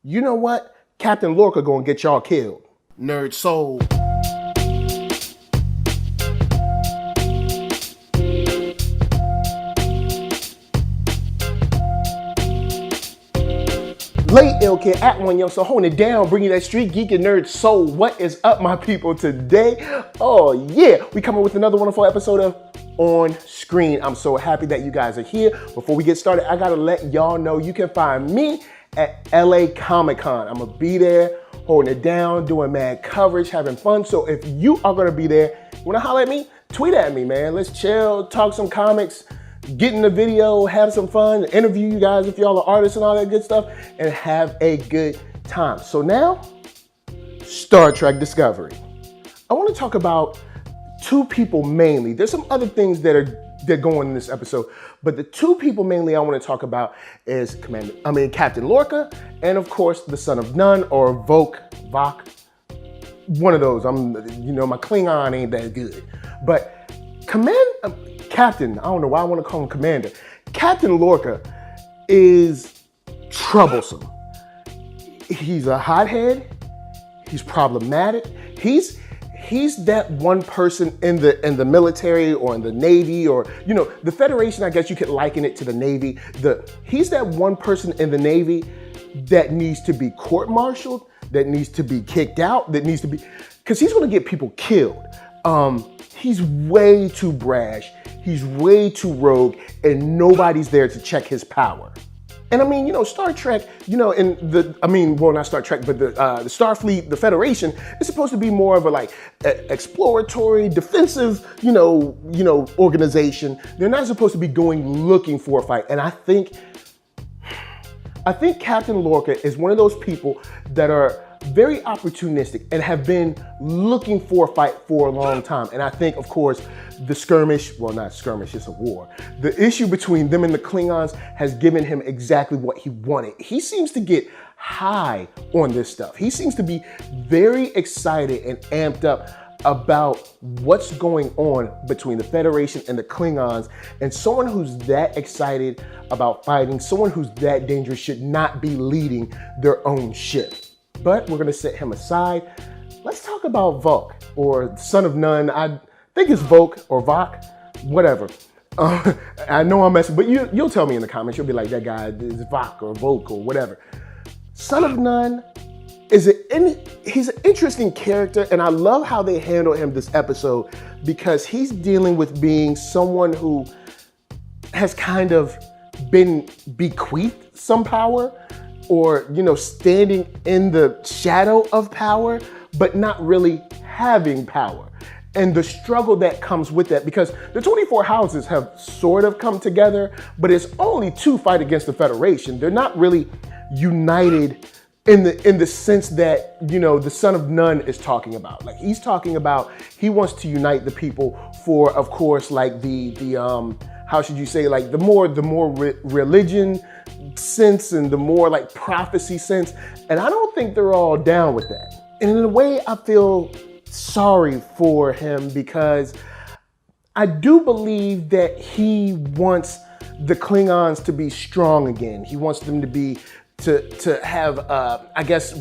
You know what? Captain Lorca gonna get y'all killed. NERDSoul. LeIllKid at OneYoungsta holding it down, bringing that StreetGeek and NERDSoul. What is up, my people, today? Oh yeah, we coming with another wonderful episode of On Screen. I'm so happy that you guys are here. Before we get started, I gotta let y'all know you can find me at LA Comic-Con. I'm gonna be there, holding it down, doing mad coverage, having fun. So if you are gonna be there, you wanna holler at me? Tweet at me, man. Let's chill, talk some comics, get in the video, have some fun, interview you guys if y'all are artists and all that good stuff, and have a good time. So now, Star Trek Discovery. I want to talk about two people mainly. There's some other things that go on in this episode, but the two people mainly I want to talk about is Captain Lorca, and of course the Son of None, or Voq. One of those. My Klingon ain't that good, but Captain, I don't know why I want to call him Commander. Captain Lorca is troublesome. He's a hothead. He's problematic. He's that one person in the military or in the Navy, or the Federation. I guess you could liken it to the Navy. He's that one person in the Navy that needs to be court-martialed, that needs to be kicked out, because he's going to get people killed. He's way too brash. He's way too rogue, and nobody's there to check his power. And Star Trek, not Star Trek, but the Starfleet, the Federation, is supposed to be more of a exploratory, defensive, organization. They're not supposed to be going looking for a fight. And I think Captain Lorca is one of those people that are very opportunistic and have been looking for a fight for a long time. And I think, of course, the skirmish, well, not skirmish, it's a war. The issue between them and the Klingons has given him exactly what he wanted. He seems to get high on this stuff. He seems to be very excited and amped up about what's going on between the Federation and the Klingons. And someone who's that excited about fighting, someone who's that dangerous, should not be leading their own ship. But we're gonna set him aside. Let's talk about Voq, or Son of None. I think it's Voq or Voq, whatever. I know I'm messing, but you'll tell me in the comments. You'll be like, that guy is Voq or Voq or whatever. Son of None he's an interesting character, and I love how they handle him this episode, because he's dealing with being someone who has kind of been bequeathed some power, or standing in the shadow of power, but not really having power. And the struggle that comes with that, because the 24 houses have sort of come together, but it's only to fight against the Federation. They're not really united in the sense that, the Son of None is talking about. Like, he's talking about, he wants to unite the people for, of course, how should you say, the more religion sense and the more prophecy sense. And I don't think they're all down with that. And in a way, I feel sorry for him, because I do believe that he wants the Klingons to be strong again. He wants them to have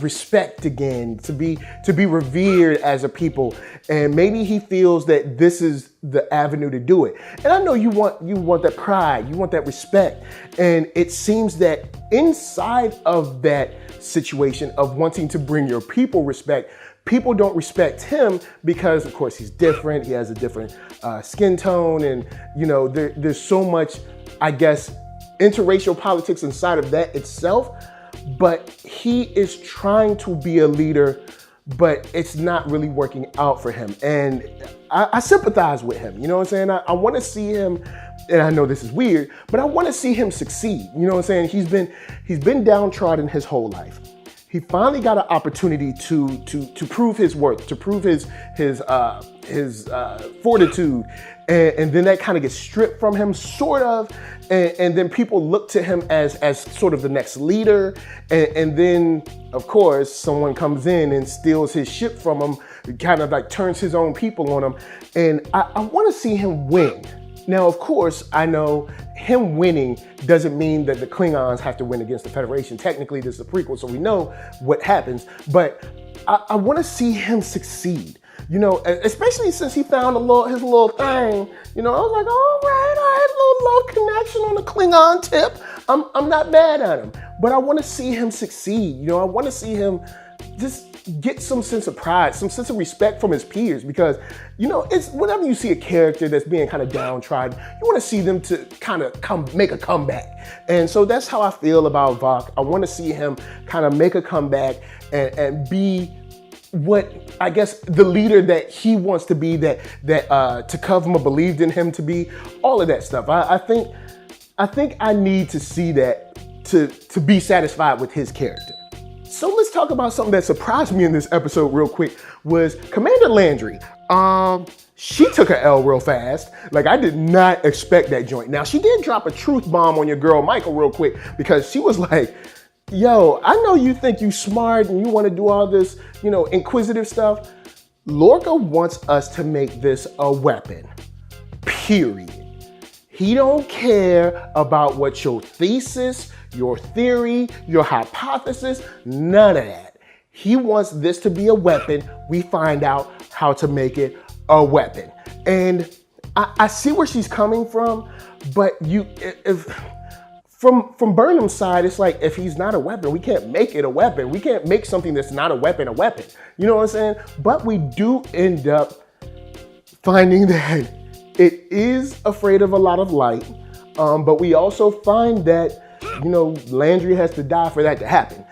respect again, to be revered as a people. And maybe he feels that this is the avenue to do it. And I know you want that pride, you want that respect. And it seems that inside of that situation of wanting to bring your people respect, people don't respect him because, of course, he's different. He has a different skin tone, and there's so much, I guess, interracial politics inside of that itself. But he is trying to be a leader, but it's not really working out for him. And I sympathize with him. You know what I'm saying? I want to see him, and I know this is weird, but I want to see him succeed. You know what I'm saying? He's been downtrodden his whole life. He finally got an opportunity to prove his worth, to prove his fortitude, and then that kind of gets stripped from him, sort of, and then people look to him as sort of the next leader, and then, of course, someone comes in and steals his ship from him, kind of turns his own people on him, and I want to see him win. Now, of course, I know him winning doesn't mean that the Klingons have to win against the Federation. Technically, this is a prequel, so we know what happens. But I want to see him succeed. You know, especially since he found his little thing. You know, I was like, all right, little love connection on the Klingon tip. I'm not mad at him, but I want to see him succeed. You know, I want to see him just get some sense of pride, some sense of respect from his peers, because, you know, it's whenever you see a character that's being kind of downtrodden, you want to see them to kind of make a comeback. And so that's how I feel about Voq. I want to see him kind of make a comeback and be what, I guess, the leader that he wants to be, that T'Kuvma believed in him to be, all of that stuff. I think I need to see that to be satisfied with his character. So let's talk about something that surprised me in this episode real quick, was Commander Landry. She took a L real fast. Like, I did not expect that joint. Now, she did drop a truth bomb on your girl Michael real quick, because she was like, yo, I know you think you smart and you want to do all this, you know, inquisitive stuff. Lorca wants us to make this a weapon, period. He don't care about what your thesis, your theory, your hypothesis, none of that. He wants this to be a weapon. We find out how to make it a weapon. And I see where she's coming from, but from Burnham's side, it's like, if he's not a weapon, we can't make it a weapon. We can't make something that's not a weapon. You know what I'm saying? But we do end up finding that it is afraid of a lot of light. But we also find that, you know, Landry has to die for that to happen.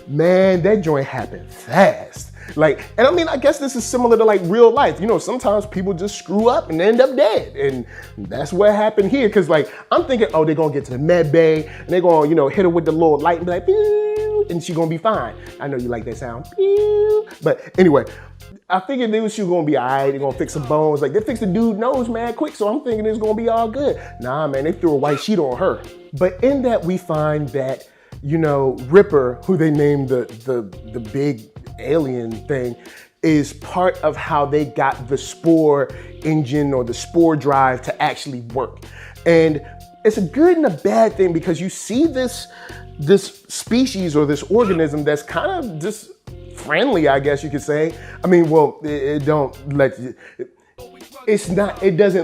Man, that joint happened fast. Like, and I mean, I guess this is similar to like real life. You know, sometimes people just screw up and end up dead. And that's what happened here. Cause like, I'm thinking, oh, they're gonna get to the med bay and they're gonna, you know, hit her with the little light and be like, pew, and she's gonna be fine. I know you like that sound. Pew. But anyway, I figured she was gonna be all right. They're gonna fix some bones. Like, they fixed the dude's nose mad quick. So I'm thinking it's gonna be all good. Nah, man, they threw a white sheet on her. But in that, we find that, you know, Ripper, who they named the big alien thing, is part of how they got the spore engine or the spore drive to actually work. And it's a good and a bad thing, because you see this species or this organism that's kind of just friendly, I guess you could say. I mean, well, it doesn't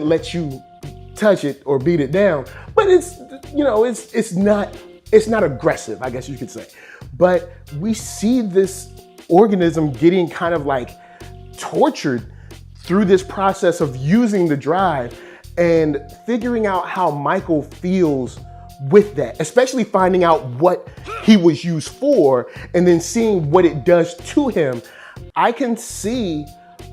let you touch it or beat it down, but it's, you know, it's not aggressive, I guess you could say. But we see this organism getting kind of like tortured through this process of using the drive and figuring out how Michael feels with that, especially finding out what he was used for and then seeing what it does to him. I can see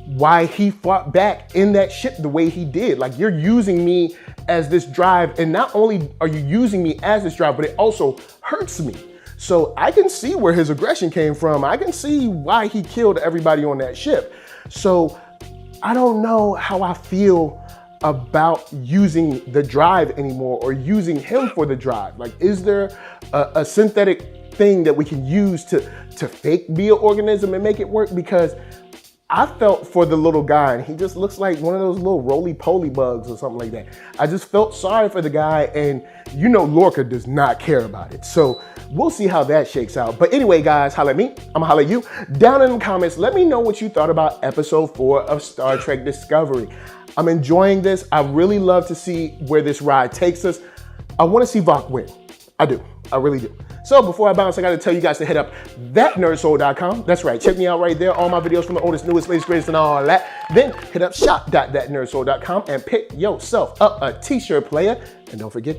why he fought back in that ship the way he did. Like, you're using me as this drive, and not only are you using me as this drive, but it also hurts me. So I can see where his aggression came from. I can see why he killed everybody on that ship. So I don't know how I feel about using the drive anymore, or using him for the drive. Like, is there a synthetic thing that we can use to fake be an organism and make it work? Because I felt for the little guy, and he just looks like one of those little roly-poly bugs or something like that. I just felt sorry for the guy, and you know Lorca does not care about it. So we'll see how that shakes out. But anyway, guys, holla at me. I'm gonna holla at you. Down in the comments, let me know what you thought about episode 4 of Star Trek Discovery. I'm enjoying this. I really love to see where this ride takes us. I wanna see Voq win. I do, I really do. So before I bounce, I gotta tell you guys to hit up thatnerdsoul.com. That's right, check me out right there. All my videos from the oldest, newest, latest, greatest, and all that. Then hit up shop.thatnerdsoul.com and pick yourself up a t-shirt player. And don't forget,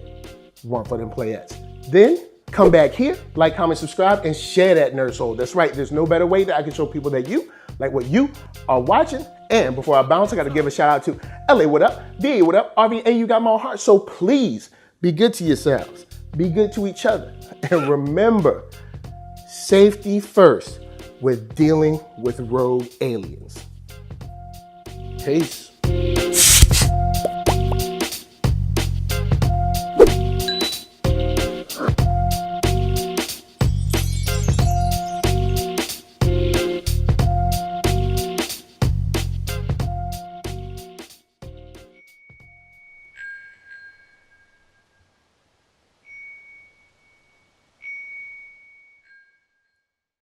one for them playettes. Then come back here, like, comment, subscribe, and share that Nerd Soul. That's right, there's no better way that I can show people that you like what you are watching. And before I bounce, I gotta give a shout out to LA, what up? DA, what up? RVA, you got my heart. So please be good to yourselves. Be good to each other. And remember, safety first with dealing with rogue aliens. Peace.